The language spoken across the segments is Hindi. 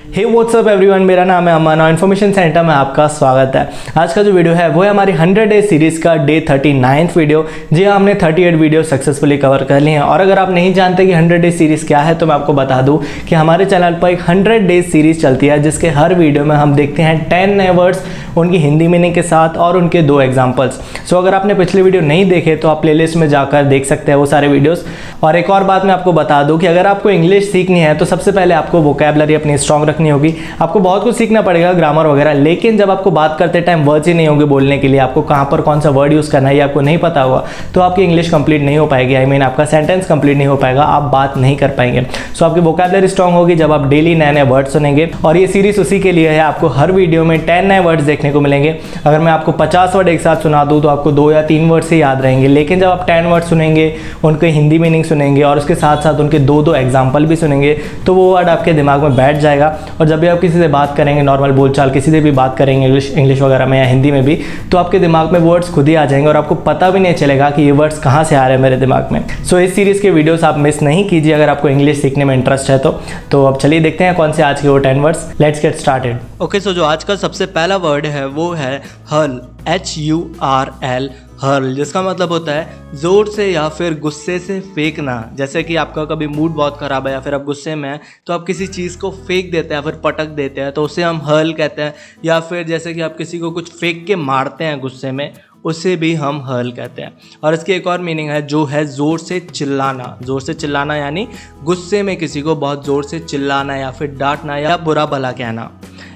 हे व्हाट्सअप एवरीवन, मेरा नाम है अमन और इन्फॉर्मेशन सेंटर में आपका स्वागत है। आज का जो वीडियो है वो है हमारी 100 डे सीरीज़ का डे 39 वीडियो। जी हाँ, हमने 38 वीडियो सक्सेसफुली कवर कर लिए हैं। और अगर आप नहीं जानते कि 100 डे सीरीज़ क्या है तो मैं आपको बता दूं कि हमारे चैनल पर एक 100 डे सीरीज़ चलती है जिसके हर वीडियो में हम देखते हैं 10 नए वर्ड्स उनकी हिंदी मीनिंग के साथ और उनके 2 एग्जाम्पल्स। सो अगर आपने पिछले वीडियो नहीं देखे तो आप प्लेलिस्ट में जाकर देख सकते हैं वो सारे वीडियोस। और एक और बात मैं आपको बता दूं कि अगर आपको इंग्लिश सीखनी है तो सबसे पहले आपको वोकैबुलरी अपनी स्ट्रॉन्ग रखनी होगी। आपको बहुत कुछ सीखना पड़ेगा, ग्रामर वगैरह, लेकिन जब आपको बात करते टाइम वर्ड्स ही नहीं होंगे बोलने के लिए, आपको कहाँ पर कौन सा वर्ड यूज़ करना है ये आपको नहीं पता होगा तो आपकी इंग्लिश कंप्लीट नहीं हो पाएगी। आई मीन आपका सेंटेंस कंप्लीट नहीं हो पाएगा, आप बात नहीं कर पाएंगे। सो आपकी वोकैबुलरी स्ट्रॉन्ग होगी जब आप डेली नए नए वर्ड सुनेंगे। और ये सीरीज उसी के लिए है, आपको हर वीडियो में 10 नए वर्ड्स देखने को मिलेंगे। अगर मैं आपको 50 वर्ड एक साथ सुना दूँ तो आपको 2 या 3 वर्ड से याद रहेंगे, लेकिन जब आप 10 वर्ड सुनेंगे, उनके हिंदी मीनिंग सुनेंगे और उसके साथ साथ उनके 2 एग्जाम्पल भी सुनेंगे तो वो वर्ड आपके दिमाग में बैठ जाएगा। और जब भी आप किसी से बात करेंगे, नॉर्मल बोलचाल किसी से भी बात करेंगे इंग्लिश वगैरह में या हिंदी में भी, तो आपके दिमाग में वर्ड्स खुद ही आ जाएंगे और आपको पता भी नहीं चलेगा कि ये वर्ड्स कहाँ से आ रहे हैं मेरे दिमाग में। सो इस सीरीज़ के वीडियोस आप मिस नहीं कीजिए अगर आपको इंग्लिश सीखने में इंटरेस्ट है तो अब चलिए देखते हैं कौन से आज के वो 10 words. Let's get started. Okay, so जो आज का सबसे पहला वर्ड है वो है हर्ल, HURL, हर्ल, जिसका मतलब होता है ज़ोर से या फिर गुस्से से फेंकना। जैसे कि आपका कभी मूड बहुत ख़राब है या फिर आप गुस्से में हैं तो आप किसी चीज़ को फेंक देते हैं या फिर पटक देते हैं तो उसे हम हर्ल कहते हैं। या फिर जैसे कि आप किसी को कुछ फेंक के मारते हैं गुस्से में, उसे भी हम हर्ल कहते हैं। और इसकी एक और मीनिंग है जो है ज़ोर से चिल्लाना। ज़ोर से चिल्लाना यानी गुस्से में किसी को बहुत ज़ोर से चिल्लाना या फिर डांटना या बुरा भला कहना।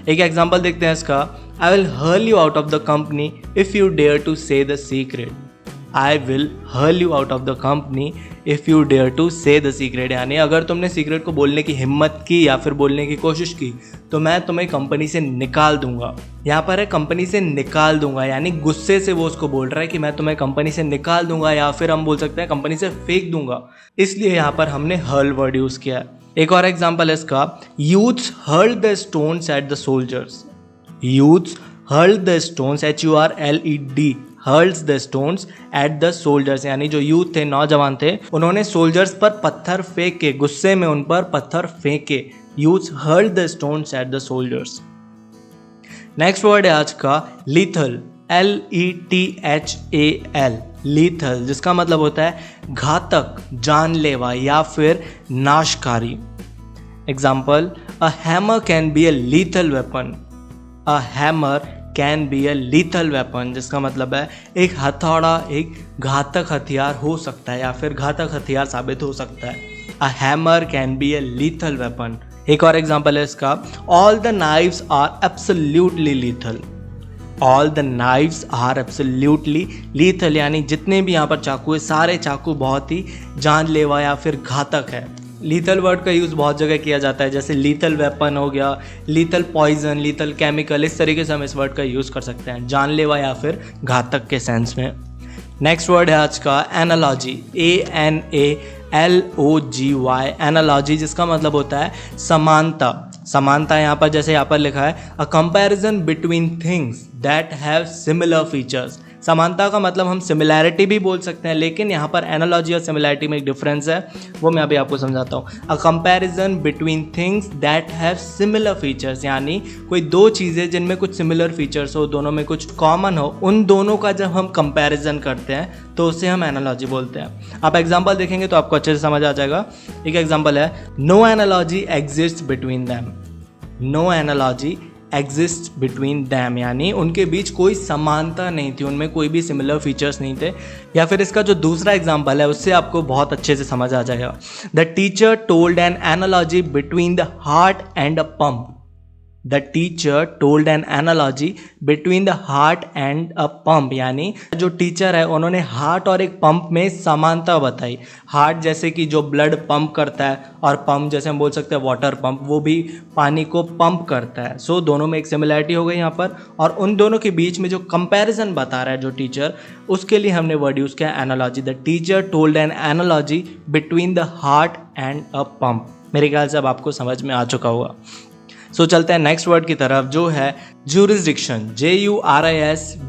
एक एग्जांपल देखते हैं इसका। I will hurl you out of the company if you dare to say the secret. I will hurl you out of the company if you dare to say the secret. यानी अगर तुमने सीक्रेट को बोलने की हिम्मत की या फिर बोलने की कोशिश की तो मैं तुम्हें कंपनी से निकाल दूंगा। यहाँ पर है कंपनी से निकाल दूंगा, यानी गुस्से से वो उसको बोल रहा है कि मैं तुम्हें कंपनी से निकाल दूंगा, या फिर हम बोल सकते हैं कंपनी से फेंक दूंगा। इसलिए यहाँ पर हमने हर्ल वर्ड यूज़ किया है। एक और एग्जाम्पल है इसका। Youths hurl the stones at the soldiers. Youths hurled the stones, HURLED, hurls the stones at the soldiers। यानी जो यूथ थे, नौजवान थे, उन्होंने सोल्जर्स पर पत्थर फेंक के, गुस्से में उन पर पत्थर फेंके। Youths hurled the stones at the soldiers। Next word है आज का लीथल, LETHAL, लीथल, जिसका मतलब होता है घातक, जानलेवा या फिर नाशकारी। Example, a hammer can be a lethal weapon. A hammer can be a lethal weapon, जिसका मतलब है एक हथौड़ा एक घातक हथियार हो सकता है या फिर घातक हथियार साबित हो सकता है। A hammer can be a lethal weapon। एक और एग्जांपल है इसका। All the knives are absolutely lethal। All the knives are absolutely lethal, यानी जितने भी यहाँ पर चाकू है सारे चाकू बहुत ही जानलेवा या फिर घातक है। लीथल वर्ड का यूज़ बहुत जगह किया जाता है, जैसे लीथल वेपन हो गया, लीथल पॉइजन, लीथल केमिकल, इस तरीके से हम इस वर्ड का यूज़ कर सकते हैं जानलेवा या फिर घातक के सेंस में। नेक्स्ट वर्ड है आज का एनालॉजी, ANALOGY, एनालॉजी, जिसका मतलब होता है समानता। समानता यहाँ पर जैसे यहाँ पर लिखा है a comparison between things that have similar features. समानता का मतलब हम सिमिलैरिटी भी बोल सकते हैं, लेकिन यहाँ पर एनालॉजी और सिमिलैरिटी में एक डिफरेंस है, वो मैं अभी आपको समझाता हूँ। A comparison between things that have similar features, यानी कोई 2 चीज़ें जिनमें कुछ सिमिलर फीचर्स हो, दोनों में कुछ कॉमन हो, उन दोनों का जब हम कंपैरिजन करते हैं तो उसे हम एनालॉजी बोलते हैं। आप एग्जाम्पल देखेंगे तो आपको अच्छे से समझ आ जाएगा। एक एग्जाम्पल है, no analogy exist between them. No analogy exist between them, यानी उनके बीच कोई समानता नहीं थी, उनमें कोई भी सिमिलर फीचर्स नहीं थे। या फिर इसका जो दूसरा एग्जांपल है उससे आपको बहुत अच्छे से समझ आ जाएगा। The teacher told N analogy between the heart and a pump. The teacher told N analogy between the heart and a pump, यानी जो टीचर है उन्होंने हार्ट और एक पंप में समानता बताई। हार्ट जैसे कि जो ब्लड पंप करता है और पंप जैसे हम बोल सकते हैं वाटर पंप, वो भी पानी को पंप करता है। सो दोनों में एक सिमिलैरिटी हो गई यहाँ पर। और उन दोनों के बीच में जो कंपैरिजन बता रहा है जो टीचर, उसके लिए हमने वर्ड यूज़ किया analogy. The teacher told N analogy between the heart and a pump. मेरे ख्याल से अब आपको समझ में आ चुका होगा। सो चलते हैं नेक्स्ट वर्ड की तरफ जो है ज्यूरिसडिक्शन, JURISDICTION,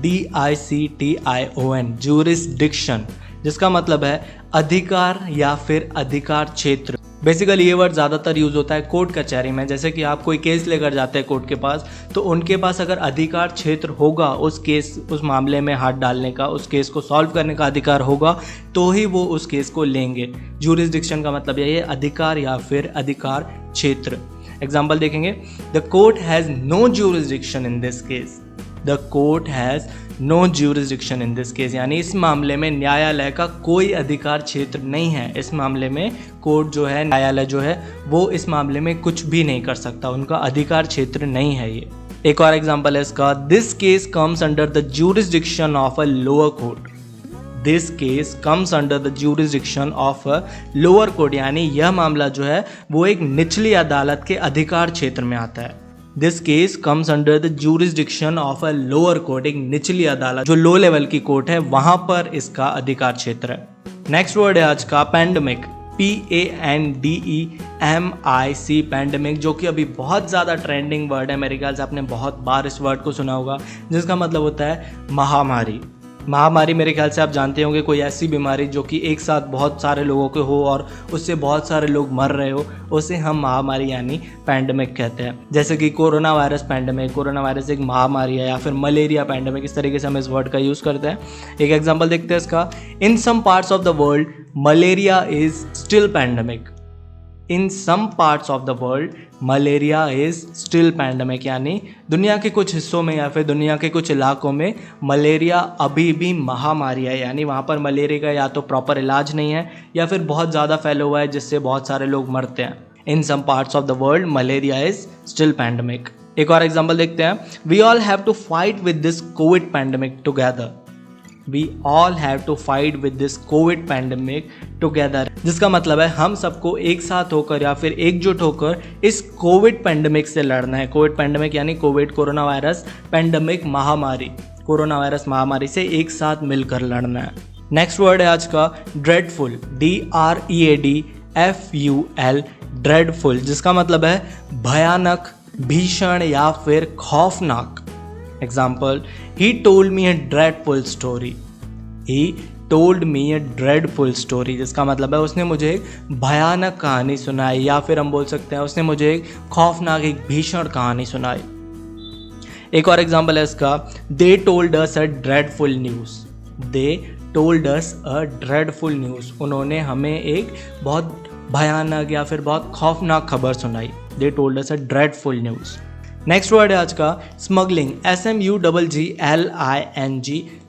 ज्यूरिसडिक्शन, जिसका मतलब है अधिकार या फिर अधिकार क्षेत्र। बेसिकली ये वर्ड ज़्यादातर यूज़ होता है कोर्ट कचहरी में। जैसे कि आप कोई केस लेकर जाते हैं कोर्ट के पास, तो उनके पास अगर अधिकार क्षेत्र होगा उस मामले में हाथ डालने का, उस केस को सॉल्व करने का अधिकार होगा, तो ही वो उस केस को लेंगे। ज्यूरिसडिक्शन का मतलब यही है, अधिकार या फिर अधिकार क्षेत्र। एग्जाम्पल देखेंगे, the court has no jurisdiction in this case. The court has no jurisdiction in this case, यानी इस मामले में न्यायालय का कोई अधिकार क्षेत्र नहीं है। इस मामले में कोर्ट जो है, न्यायालय जो है, वो इस मामले में कुछ भी नहीं कर सकता, उनका अधिकार क्षेत्र नहीं है ये। एक और एग्जांपल है इसका, this case comes under the jurisdiction of a lower court. This case comes under the jurisdiction of a lower court, यानी यह मामला जो है वो एक निचली अदालत के अधिकार क्षेत्र में आता है। This case comes under the jurisdiction of a lower court, एक निचली अदालत जो लो लेवल की कोर्ट है, वहां पर इसका अधिकार क्षेत्र है। नेक्स्ट वर्ड है आज का पैंडेमिक, PANDEMIC, पैंडेमिक, जो कि अभी बहुत ज़्यादा ट्रेंडिंग वर्ड है। मेरे ख्याल से आपने बहुत बार इस वर्ड को सुना होगा, जिसका मतलब होता है महामारी। महामारी मेरे ख्याल से आप जानते होंगे, कोई ऐसी बीमारी जो कि एक साथ बहुत सारे लोगों के हो और उससे बहुत सारे लोग मर रहे हो, उसे हम महामारी यानी पैंडेमिक कहते हैं। जैसे कि corona virus pandemic, corona virus एक महामारी है, या फिर मलेरिया पैंडेमिक, इस तरीके से हम इस वर्ड का यूज़ करते हैं। एक एग्जाम्पल देखते हैं इसका, in some parts of the world malaria is still pandemic. In some parts of the world malaria is still pandemic, यानी दुनिया के कुछ हिस्सों में या फिर दुनिया के कुछ इलाकों में मलेरिया अभी भी महामारी है, यानी वहाँ पर मलेरिया का या तो प्रॉपर इलाज नहीं है या फिर बहुत ज़्यादा फैला हुआ है जिससे बहुत सारे लोग मरते हैं। In some parts of the world malaria is still pandemic. एक और एग्जाम्पल देखते हैं, we all have to fight with this COVID pandemic together. We all have to fight with this COVID pandemic together, जिसका मतलब है हम सबको एक साथ होकर या फिर एकजुट होकर इस कोविड पैंडेमिक से लड़ना है। कोविड पैंडेमिक यानी कोविड, कोरोना वायरस, पैंडेमिक महामारी, कोरोना वायरस महामारी से एक साथ मिलकर लड़ना है। नेक्स्ट वर्ड है आज का ड्रेडफुल, DREADFUL, ड्रेडफुल, जिसका मतलब है भयानक, भीषण या फिर खौफनाक। Example, he told me a dreadful story. He told me a dreadful story, जिसका मतलब है उसने मुझे एक भयानक कहानी सुनाई, या फिर हम बोल सकते हैं उसने मुझे एक खौफनाक, एक भीषण कहानी सुनाई। एक और एग्जाम्पल है इसका, they told us a dreadful news. They told us a dreadful news, उन्होंने हमें एक बहुत भयानक या फिर बहुत खौफनाक खबर सुनाई। They told us a dreadful news. Next word है आज का स्मगलिंग, SMUGGLING,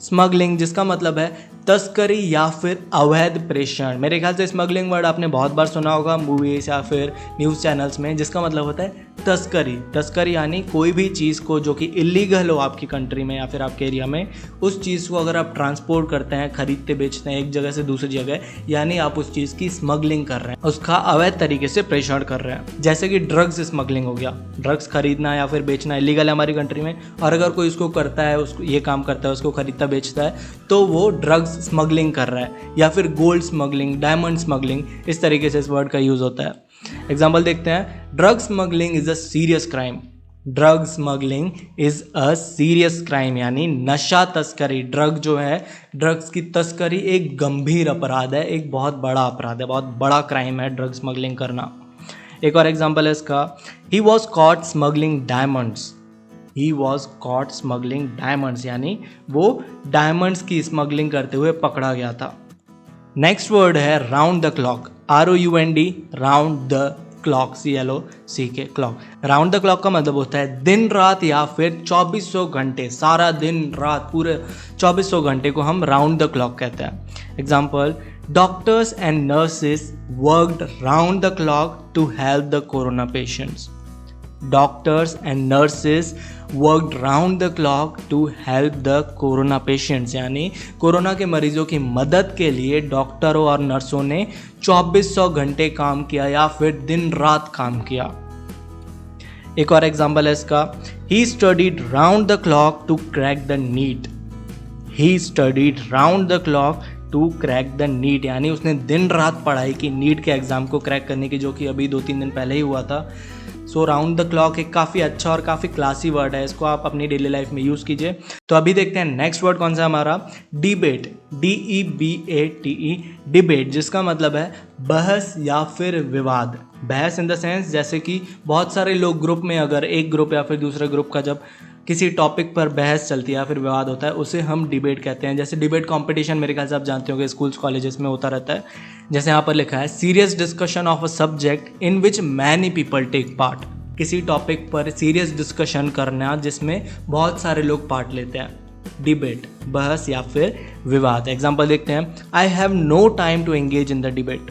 स्मगलिंग, जिसका मतलब है तस्करी या फिर अवैध प्रेषण। मेरे ख्याल से स्मगलिंग वर्ड आपने बहुत बार सुना होगा मूवीज या फिर न्यूज़ चैनल्स में, जिसका मतलब होता है तस्करी। तस्करी यानी कोई भी चीज़ को जो कि इलीगल हो आपकी कंट्री में या फिर आपके एरिया में, उस चीज़ को अगर आप ट्रांसपोर्ट करते हैं, खरीदते बेचते हैं एक जगह से दूसरी जगह, यानी आप उस चीज़ की स्मगलिंग कर रहे हैं, उसका अवैध तरीके से प्रेषण कर रहे हैं। जैसे कि ड्रग्स स्मगलिंग हो गया, ड्रग्स खरीदना या फिर बेचना इलीगल है हमारी कंट्री में, और अगर कोई उसको करता है, उसको ये काम करता है, उसको खरीदता बेचता है, तो वो ड्रग्स स्मगलिंग कर रहा है। या फिर गोल्ड स्मगलिंग, डायमंड स्मगलिंग, इस तरीके से इस वर्ड का यूज़ होता है। एग्जाम्पल देखते हैं, drug smuggling is a serious crime. Drug smuggling is a serious crime, यानी नशा तस्करी, ड्रग जो है, ड्रग्स की तस्करी एक गंभीर अपराध है, एक बहुत बड़ा अपराध है, बहुत बड़ा क्राइम है ड्रग स्मगलिंग करना। एक और एग्जाम्पल है इसका, he was caught smuggling diamonds. He was caught smuggling diamonds, यानी वो डायमंड्स की स्मगलिंग करते हुए पकड़ा गया था। नेक्स्ट वर्ड है round the clock, ROUND, round the clock, CLOCK, clock. Round the clock का मतलब होता है दिन रात या फिर 2400 घंटे, सारा दिन रात, पूरे 2400 घंटे को हम राउंड द क्लॉक कहते हैं। Example, doctors and nurses worked round the clock to help the corona patients. Doctors and nurses worked round the clock to help the corona patients, यानी कोरोना के मरीजों की मदद के लिए डॉक्टरों और नर्सों ने 2400 घंटे काम किया या फिर दिन रात काम किया। एक और एग्जाम्पल है इसका, he studied round the clock to crack the NEET. He studied round the clock to crack the NEET, यानी उसने दिन रात पढ़ाई की नीट के एग्ज़ाम को क्रैक करने की, जो कि अभी 2-3 दिन पहले ही हुआ था। सो राउंड द क्लॉक एक काफ़ी अच्छा और काफ़ी क्लासी वर्ड है, इसको आप अपनी डेली लाइफ में यूज़ कीजिए। तो अभी देखते हैं नेक्स्ट वर्ड कौन सा हमारा, डिबेट, DEBATE, डिबेट, जिसका मतलब है बहस या फिर विवाद। बहस इन द सेंस जैसे कि बहुत सारे लोग ग्रुप में, अगर एक ग्रुप या फिर दूसरे ग्रुप का जब किसी टॉपिक पर बहस चलती है या फिर विवाद होता है, उसे हम डिबेट कहते हैं। जैसे डिबेट कंपटीशन मेरे ख्याल से आप जानते होंगे स्कूल्स कॉलेजेस में होता रहता है। जैसे यहाँ पर लिखा है serious discussion of a subject in which many people take part, किसी टॉपिक पर सीरियस डिस्कशन करना जिसमें बहुत सारे लोग पार्ट लेते हैं। डिबेट, बहस या फिर विवाद। एग्जाम्पल देखते हैं, I have no time to engage in the debate.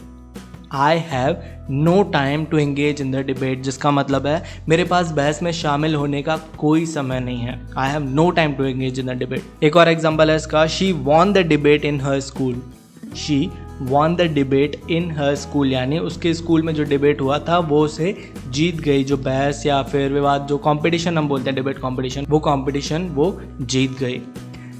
I have no time to engage in the debate, जिसका मतलब है मेरे पास बहस में शामिल होने का कोई समय नहीं है। I have no time to engage in the debate. एक और एग्जाम्पल है इसका, she won the debate in her school. She won the debate in her school, यानी उसके स्कूल में जो डिबेट हुआ था वो उसे जीत गई। जो बहस या फिर विवाद, जो कंपटीशन हम बोलते हैं डिबेट कंपटीशन, वो कंपटीशन वो जीत गई।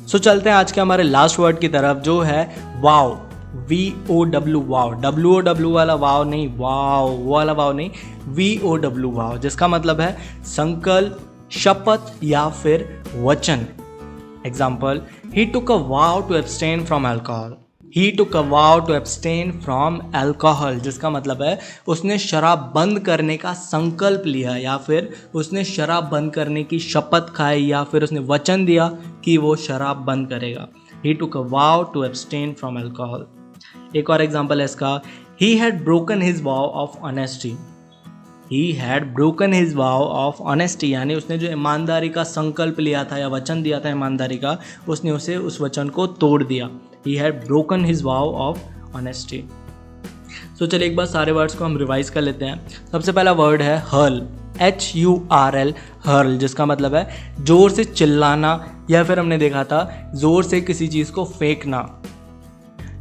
सो चलते हैं आज के हमारे लास्ट वर्ड की तरफ, जो है वाव, VOW, वाव, WOW वाला वाव नहीं, वाव वो वाला वाव नहीं, VOW वाव, जिसका मतलब है संकल्प, शपथ या फिर वचन। Example, he took a vow to abstain from alcohol. He took a vow to abstain from alcohol, जिसका मतलब है उसने शराब बंद करने का संकल्प लिया या फिर उसने शराब बंद करने की शपथ खाई या फिर उसने वचन दिया कि वो शराब बंद करेगा। ही took a vow to abstain from alcohol. एक और एग्जाम्पल है इसका, ही had broken his vow of honesty. He had broken his vow of honesty, यानी उसने जो ईमानदारी का संकल्प लिया था या वचन दिया था ईमानदारी का, उसने उसे उस वचन को तोड़ दिया। He had broken his vow of honesty. So चलिए एक बार सारे वर्ड्स को हम रिवाइज कर लेते हैं। सबसे पहला वर्ड है हर्ल, HURL, हर्ल, जिसका मतलब है जोर से चिल्लाना या फिर हमने देखा था जोर से किसी चीज़ को फेंकना।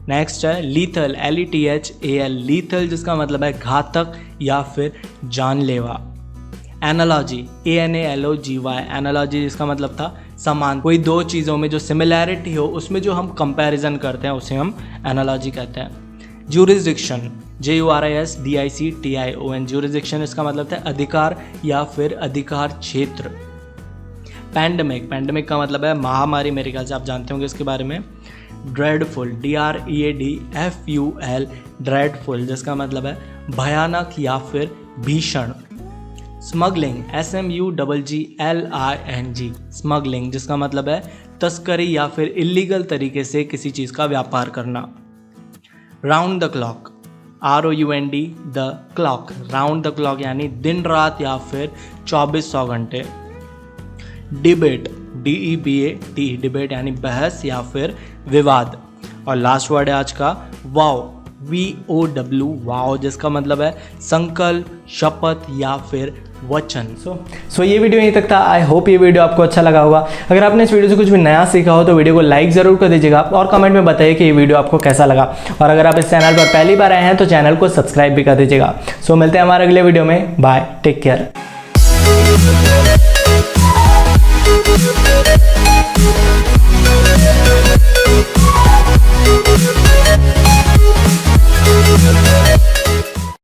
नेक्स्ट है लीथल, LETHAL, लीथल, जिसका मतलब है घातक या फिर जानलेवा। एनालॉजी, ANALOGY, एनालॉजी, जिसका मतलब था समान, कोई दो चीज़ों में जो सिमिलैरिटी हो उसमें जो हम कंपैरिजन करते हैं उसे हम एनालॉजी कहते हैं। ज्यूरिसडिक्शन, JURISDICTION, ज्यूरिसडिक्शन, इसका मतलब था अधिकार या फिर अधिकार क्षेत्र। पैंडेमिक, पैंडेमिक का मतलब है महामारी, मेरे ख्याल से आप जानते होंगे इसके बारे में। ड्रेडफुल, DREADFUL, ड्रेडफुल, जिसका मतलब है भयानक या फिर भीषण। स्मगलिंग, SMUGGLING, स्मगलिंग, जिसका मतलब है तस्करी या फिर इलीगल तरीके से किसी चीज़ का व्यापार करना। Round the clock, ROUND the clock, round the clock, यानी दिन रात या फिर 2400 घंटे। डिबेट, DEBAT, डिबेट, यानी बहस या फिर विवाद। और लास्ट वर्ड है आज का वाव, VOW, वाव, जिसका मतलब है संकल्प, शपथ या फिर वचन। सो ये वीडियो यहीं तक था। आई होप ये वीडियो आपको अच्छा लगा होगा। अगर आपने इस वीडियो से कुछ भी नया सीखा हो तो वीडियो को लाइक ज़रूर कर दीजिएगा और कमेंट में बताइए कि ये वीडियो आपको कैसा लगा। और अगर आप इस चैनल पर पहली बार आए हैं तो चैनल को सब्सक्राइब भी कर दीजिएगा। सो मिलते हैं हमारे अगले वीडियो में। Bye, take care.